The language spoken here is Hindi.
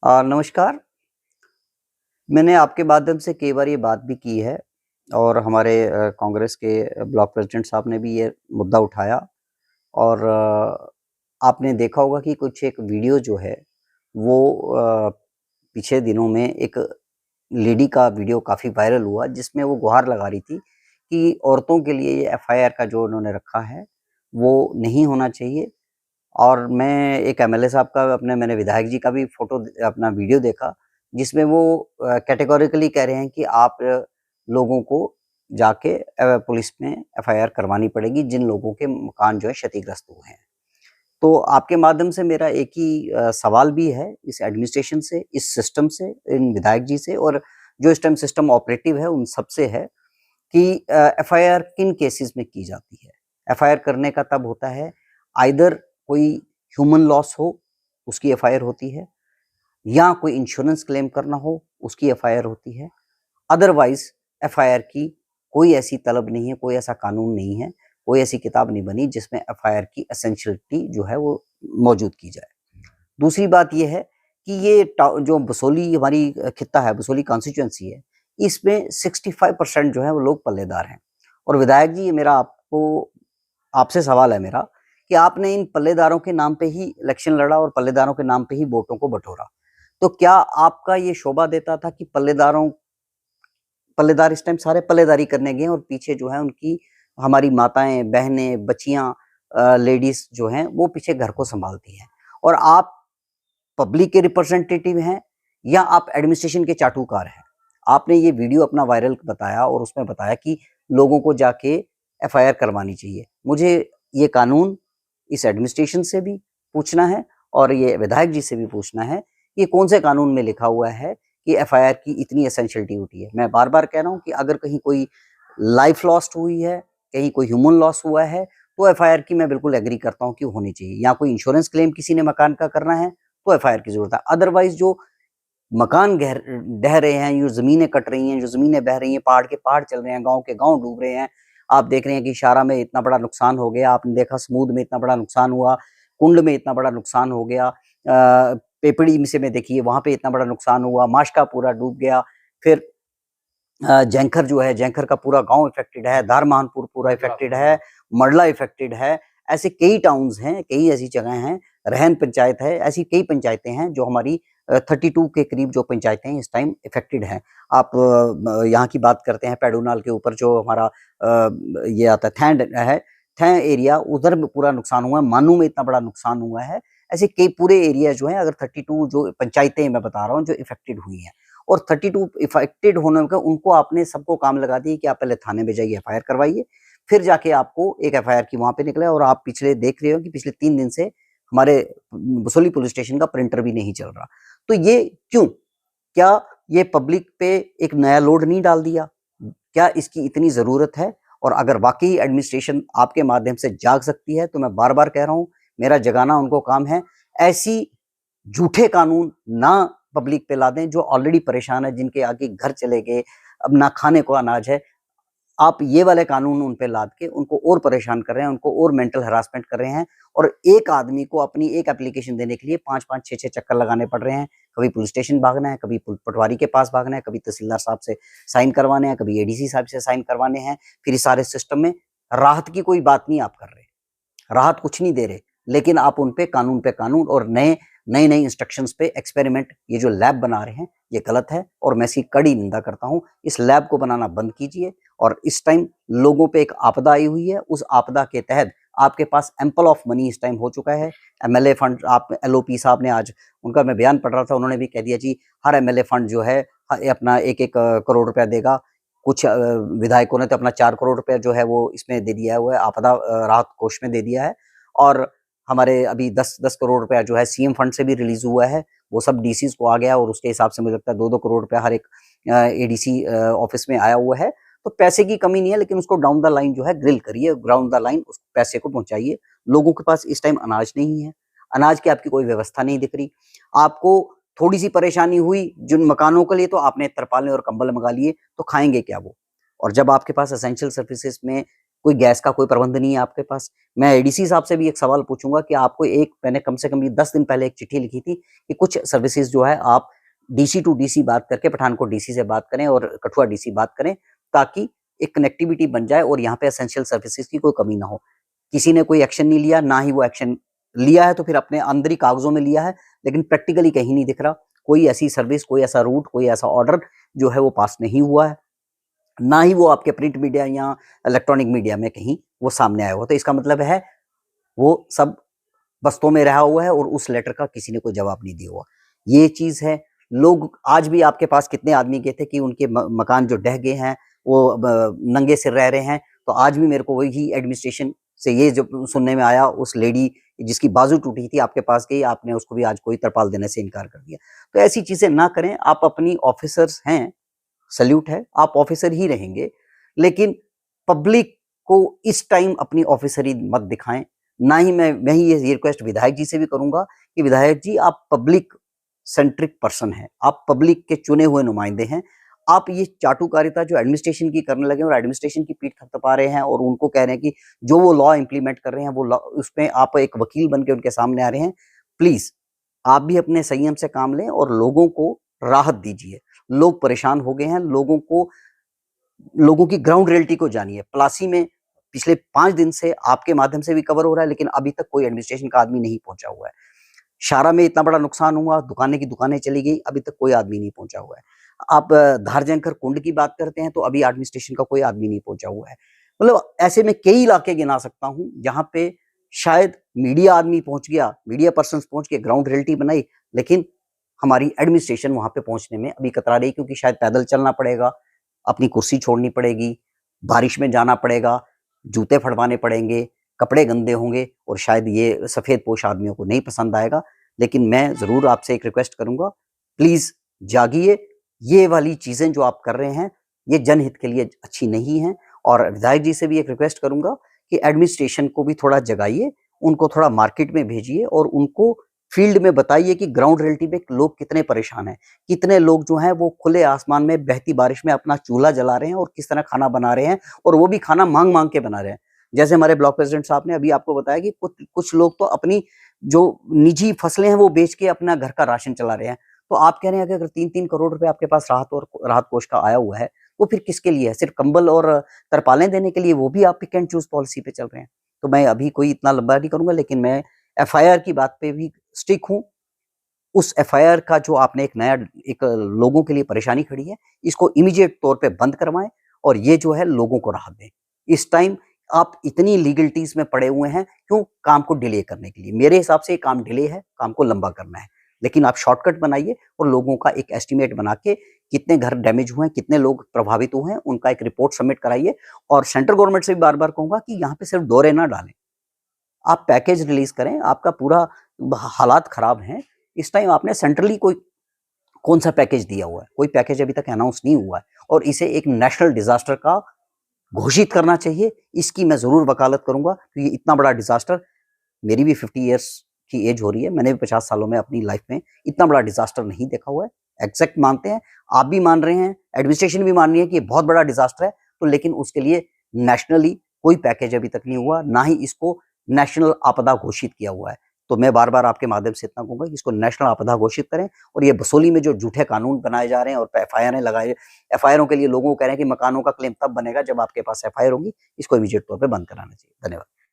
नमस्कार। मैंने आपके माध्यम से कई बार ये बात भी की है और हमारे कांग्रेस के ब्लॉक प्रेसिडेंट साहब ने भी ये मुद्दा उठाया और आपने देखा होगा कि कुछ एक वीडियो जो है वो पिछले दिनों में एक लेडी का वीडियो काफ़ी वायरल हुआ जिसमें वो गुहार लगा रही थी कि औरतों के लिए ये एफआईआर का जो उन्होंने रखा है वो नहीं होना चाहिए। और मैं एक एमएलए साहब का मैंने विधायक जी का भी अपना वीडियो देखा, जिसमें वो कैटेगोरिकली कह रहे हैं कि आप लोगों को जाके पुलिस में एफआईआर करवानी पड़ेगी, जिन लोगों के मकान जो है क्षतिग्रस्त हुए हैं। तो आपके माध्यम से मेरा एक ही सवाल भी है इस एडमिनिस्ट्रेशन से, इस सिस्टम से, इन विधायक जी से और जो इस टाइम सिस्टम ऑपरेटिव है, उन सब से है कि एफआईआर किन केसेस में की जाती है? एफआईआर करने का तब होता है आइदर कोई ह्यूमन लॉस हो, उसकी एफआईआर होती है, या कोई इंश्योरेंस क्लेम करना हो, उसकी एफआईआर होती है। अदरवाइज़ एफआईआर की कोई ऐसी तलब नहीं है, कोई ऐसा कानून नहीं है, कोई ऐसी किताब नहीं बनी जिसमें एफआईआर की एसेंशियलिटी जो है वो मौजूद की जाए। दूसरी बात ये है कि ये जो बसोली हमारी खित्ता है, बसोली कॉन्स्टिट्यूएंसी है, इसमें 65% जो है वो लोग पल्लेदार हैं। और विधायक जी, ये मेरा आपसे सवाल है मेरा कि आपने इन पल्लेदारों के नाम पे ही इलेक्शन लड़ा और पल्लेदारों के नाम पे ही वोटों को बटोरा। तो क्या आपका ये शोभा देता था कि पल्लेदार इस टाइम सारे पल्लेदारी करने गए हैं और पीछे जो है उनकी हमारी माताएँ, बहनें, बच्चियाँ लेडीज़ जो हैं वो पीछे घर को सँभालती हैं और आप पब्लिक के रिप्रेजेंटेटिव हैं या आप एडमिनिस्ट्रेशन के चाटुकार हैं। आपने ये वीडियो अपना वायरल बताया और उसमें बताया कि लोगों को जाके एफआईआर करवानी चाहिए। मुझे ये कानून इस एडमिनिस्ट्रेशन से भी पूछना है और ये विधायक जी से भी पूछना है, ये कौन से कानून में लिखा हुआ है कि एफआईआर की इतनी एसेंशियलिटी होती है। मैं बार-बार कह रहा हूँ कि अगर कहीं कोई लाइफ लॉस्ट हुई है, कहीं कोई ह्यूमन लॉस हुआ है, तो एफआईआर की मैं बिल्कुल एग्री करता हूँ कि होनी चाहिए। या कोई इंश्योरेंस क्लेम किसी ने मकान का करना है, तो एफआईआर की ज़रूरत है। अदरवाइज़ जो मकान ढह रहे हैं, जो ज़मीनें कट रही हैं, जो ज़मीनें बह रही हैं, पहाड़ के पहाड़ चल रहे हैं, गाँव के गाँव डूब रहे हैं। आप देख रहे हैं कि शारा में इतना बड़ा नुकसान हो गया, आपने देखा स्मूद में इतना बड़ा नुकसान हुआ, कुंड में इतना बड़ा नुकसान हो गया, पेपड़ी में से में देखिए वहाँ पे इतना बड़ा नुकसान हुआ, माशका पूरा डूब गया। फिर जैंखर जो है, जैंखर का पूरा गाँव इफ़ेक्टेड है, धारमानपुर पूरा इफ़ेक्टेड है, मडला इफ़ेक्टेड है। ऐसे कई टाउन्स हैं, कई ऐसी जगह हैं, रहन पंचायत है, ऐसी कई पंचायतें हैं जो हमारी 32 के करीब जो पंचायतें इस टाइम इफ़ेक्टेड हैं। आप यहाँ की बात करते हैं पैडूनाल के ऊपर जो हमारा ये आता है थैं एरिया, उधर में पूरा नुकसान हुआ है, मानू में इतना बड़ा नुकसान हुआ है। ऐसे कई पूरे एरिया जो हैं, अगर 32 जो पंचायतें मैं बता रहा हूँ जो इफ़ेक्टेड हुई हैं और 32 इफ़ेक्टेड होने का उनको आपने सबको काम लगा दिए कि आप पहले थाने में जाइए एफआईआर करवाइए, फिर जाके आपको एक एफआईआर की वहाँ पे निकले और आप पिछले देख रहे हो कि पिछले 3 दिन से हमारे बसोली पुलिस स्टेशन का प्रिंटर भी नहीं चल रहा। तो ये क्यों? क्या ये पब्लिक पे एक नया लोड नहीं डाल दिया? क्या इसकी इतनी ज़रूरत है? और अगर वाक़ई एडमिनिस्ट्रेशन आपके माध्यम से जाग सकती है, तो मैं बार-बार कह रहा हूँ, मेरा जगाना उनको काम है। ऐसी झूठे कानून ना पब्लिक पे ला दें, जो ऑलरेडी परेशान है, जिनके आगे घर चले गए, अब ना खाने को अनाज है। आप ये वाले कानून उन पे लाद के उनको और परेशान कर रहे हैं, उनको और मेंटल हैरेसमेंट कर रहे हैं और एक आदमी को अपनी एक एप्लीकेशन देने के लिए 5-5, 6-6 चक्कर लगाने पड़ रहे हैं। कभी पुलिस स्टेशन भागना है, कभी पटवारी के पास भागना है, कभी तहसीलदार साहब से साइन करवाने हैं, कभी एडीसी साहब से साइन करवाने हैं। फिर इस सारे सिस्टम में राहत की कोई बात नहीं आप कर रहे, राहत कुछ नहीं दे रहे, लेकिन आप उन पे कानून और नए-नए इंस्ट्रक्शंस पे एक्सपेरिमेंट ये जो लैब बना रहे हैं, ये गलत है और मैं इसकी कड़ी निंदा करता हूँ। इस लैब को बनाना बंद कीजिए और इस टाइम लोगों पे एक आपदा आई हुई है, उस आपदा के तहत आपके पास एम्पल ऑफ मनी इस टाइम हो चुका है। एमएलए फंड आप एलओपी साहब ने आज उनका मैं बयान पढ़ रहा था, उन्होंने भी कह दिया जी हर एमएलए फंड जो है अपना 1-1 करोड़ रुपया देगा। कुछ विधायकों ने तो अपना 4 करोड़ रुपया जो है वो इसमें दे दिया हुआ है, आपदा राहत कोष में दे दिया है और हमारे अभी 10-10 करोड़ रुपया जो है सीएम फंड से भी रिलीज़ हुआ है, वो सब डीसीज़ को आ गया और उसके हिसाब से मुझे लगता है 2-2 करोड़ रुपया हर एक एडीसी ऑफिस में आया हुआ है। तो पैसे की कमी नहीं है, लेकिन उसको डाउन द लाइन जो है ग्रिल करिए, ग्राउंड द लाइन उस पैसे को पहुँचाइए। लोगों के पास इस टाइम अनाज नहीं है, अनाज की आपकी कोई व्यवस्था नहीं दिख रही। आपको थोड़ी-सी परेशानी हुई जिन मकानों के लिए, तो आपने तिरपालें और कंबल मँगा लिए, तो खाएँगे क्या वो? और जब आपके पास एसेंशियल सर्विसेज़ में कोई गैस का कोई प्रबंध नहीं है आपके पास। मैं एडीसी साहब से भी एक सवाल पूछूंगा कि आपको मैंने कम से कम 10 दिन पहले एक चिट्ठी लिखी थी कि कुछ सर्विसेज जो है आप डीसी टू डीसी बात करके पठानकोट डीसी से बात करें और कठुआ डीसी बात करें, ताकि एक कनेक्टिविटी बन जाए और यहाँ पे एसेंशियल सर्विसेज की कोई कमी ना हो। किसी ने कोई एक्शन नहीं लिया, ना ही वो एक्शन लिया है तो फिर अपने अंदर ही कागजों में लिया है, लेकिन प्रैक्टिकली कहीं नहीं दिख रहा। कोई ऐसी सर्विस, कोई ऐसा रूट, कोई ऐसा ऑर्डर जो है वो पास नहीं हुआ है, ना ही वो आपके प्रिंट मीडिया या इलेक्ट्रॉनिक मीडिया में कहीं वो सामने आया हुआ। तो इसका मतलब है वो सब बस्तों में रहा हुआ है और उस लेटर का किसी ने कोई जवाब नहीं दिया हुआ। ये चीज है। लोग आज भी आपके पास कितने आदमी गए थे कि उनके मकान जो ढह गए हैं, वो नंगे सिर रह रहे हैं। तो आज भी मेरे को वही एडमिनिस्ट्रेशन से ये जो सुनने में आया, उस लेडी जिसकी बाजू टूटी थी आपके पास गई, आपने उसको भी आज कोई तरपाल देने से इनकार कर दिया। तो ऐसी चीजें ना करें। आप अपनी ऑफिसर्स हैं, सल्यूट है, आप ऑफिसर ही रहेंगे, लेकिन पब्लिक को इस टाइम अपनी ऑफिसरी मत दिखाएं। ना ही मैं ही ये रिक्वेस्ट विधायक जी से भी करूंगा कि विधायक जी, आप पब्लिक सेंट्रिक पर्सन हैं, आप पब्लिक के चुने हुए नुमाइंदे हैं। आप ये चाटुकारिता जो एडमिनिस्ट्रेशन की करने लगे और एडमिनिस्ट्रेशन की पीठ थपथपा रहे हैं और उनको कह रहे हैं कि जो वो लॉ इंप्लीमेंट कर रहे हैं वो लॉ, उसमें आप एक वकील बन के उनके सामने आ रहे हैं। प्लीज आप भी अपने संयम से काम लें और लोगों को राहत दीजिए। लोग परेशान हो गए हैं, लोगों की ग्राउंड रियलिटी को जानिए। प्लासी में पिछले 5 दिन से आपके माध्यम से भी कवर हो रहा है, लेकिन अभी तक कोई एडमिनिस्ट्रेशन का आदमी नहीं पहुंचा हुआ है। शारा में इतना बड़ा नुकसान हुआ, दुकानें की दुकानें चली गई, अभी तक कोई आदमी नहीं पहुंचा हुआ है। आप धारजंकर कुंड की बात करते हैं तो अभी एडमिनिस्ट्रेशन का कोई आदमी नहीं पहुंचा हुआ है। मतलब ऐसे में कई इलाके गिना सकता हूं जहां पे शायद मीडिया आदमी पहुंच गया, मीडिया पर्सन पहुंच के ग्राउंड रियलिटी बनाई, लेकिन हमारी एडमिनिस्ट्रेशन वहां पे पहुंचने में अभी कतरा रही, क्योंकि शायद पैदल चलना पड़ेगा, अपनी कुर्सी छोड़नी पड़ेगी, बारिश में जाना पड़ेगा, जूते फड़वाने पड़ेंगे, कपड़े गंदे होंगे और शायद ये सफेद पोश आदमियों को नहीं पसंद आएगा। लेकिन मैं जरूर आपसे एक रिक्वेस्ट करूंगा, प्लीज जागिए। ये वाली चीजें जो आप कर रहे हैं ये जनहित के लिए अच्छी नहीं है। और विधायक जी से भी एक रिक्वेस्ट करूंगा कि एडमिनिस्ट्रेशन को भी थोड़ा जगाइए, उनको थोड़ा मार्केट में भेजिए और उनको फील्ड में बताइए कि ग्राउंड रियलिटी पे लोग कितने परेशान हैं, कितने लोग जो हैं वो खुले आसमान में बहती बारिश में अपना चूल्हा जला रहे हैं और किस तरह खाना बना रहे हैं, और वो भी खाना मांग मांग के बना रहे हैं। जैसे हमारे ब्लॉक प्रेसिडेंट साहब ने अभी आपको बताया कि कुछ लोग तो अपनी जो निजी फसलें हैं वो बेच के अपना घर का राशन चला रहे हैं। तो आप कह रहे हैं कि अगर 3-3 करोड़ रुपए आपके पास राहत कोष का आया हुआ है, वो फिर किसके लिए है? सिर्फ कंबल और तरपालें देने के लिए? वो भी आप पिक एंड चूज पॉलिसी पे चल रहे हैं। तो मैं अभी कोई इतना लंबा नहीं करूंगा, लेकिन मैं एफआईआर की बात पे भी स्टिक हूं। उस एफआईआर का जो आपने एक लोगों के लिए परेशानी खड़ी है, इसको इमीडिएट तौर पे बंद करवाएं और ये जो है लोगों को राहत दें। इस टाइम आप इतनी लीगलिटीज में पड़े हुए हैं क्यों? काम को डिले करने के लिए। मेरे हिसाब से काम डिले है, काम को लंबा करना है, लेकिन आप शॉर्टकट बनाइए और लोगों का एक एस्टिमेट बना के कितने घर डैमेज हुए हैं, कितने लोग प्रभावित हुए हैं, उनका एक रिपोर्ट सबमिट कराइए। और सेंट्रल गवर्नमेंट से भी बार बार कहूंगा कि यहाँ पे सिर्फ दौरे ना डालें, आप पैकेज रिलीज करें। आपका पूरा हालात खराब हैं, इस टाइम आपने सेंट्रली कौन सा पैकेज दिया हुआ है? कोई पैकेज अभी तक अनाउंस नहीं हुआ है और इसे एक नेशनल डिजास्टर का घोषित करना चाहिए। इसकी मैं जरूर वकालत करूंगा क्योंकि ये इतना बड़ा डिजास्टर, मेरी भी 50 ईयर्स की एज हो रही है, मैंने भी 50 सालों में अपनी लाइफ में इतना बड़ा डिजास्टर नहीं देखा हुआ है। एग्जैक्ट मानते हैं, आप भी मान रहे हैं, एडमिनिस्ट्रेशन भी मान रही है कि ये बहुत बड़ा डिजास्टर है, तो लेकिन उसके लिए नेशनली कोई पैकेज अभी तक नहीं हुआ, ना ही इसको नेशनल आपदा घोषित किया हुआ है। तो मैं बार बार आपके माध्यम से इतना कहूंगा कि इसको नेशनल आपदा घोषित करें। और ये बसोली में जो झूठे कानून बनाए जा रहे हैं और एफआईआर के लिए लोगों को कह रहे हैं कि मकानों का क्लेम तब बनेगा जब आपके पास एफआईआर होगी, इसको इमीडिएट तौर पर बंद कराना चाहिए। धन्यवाद।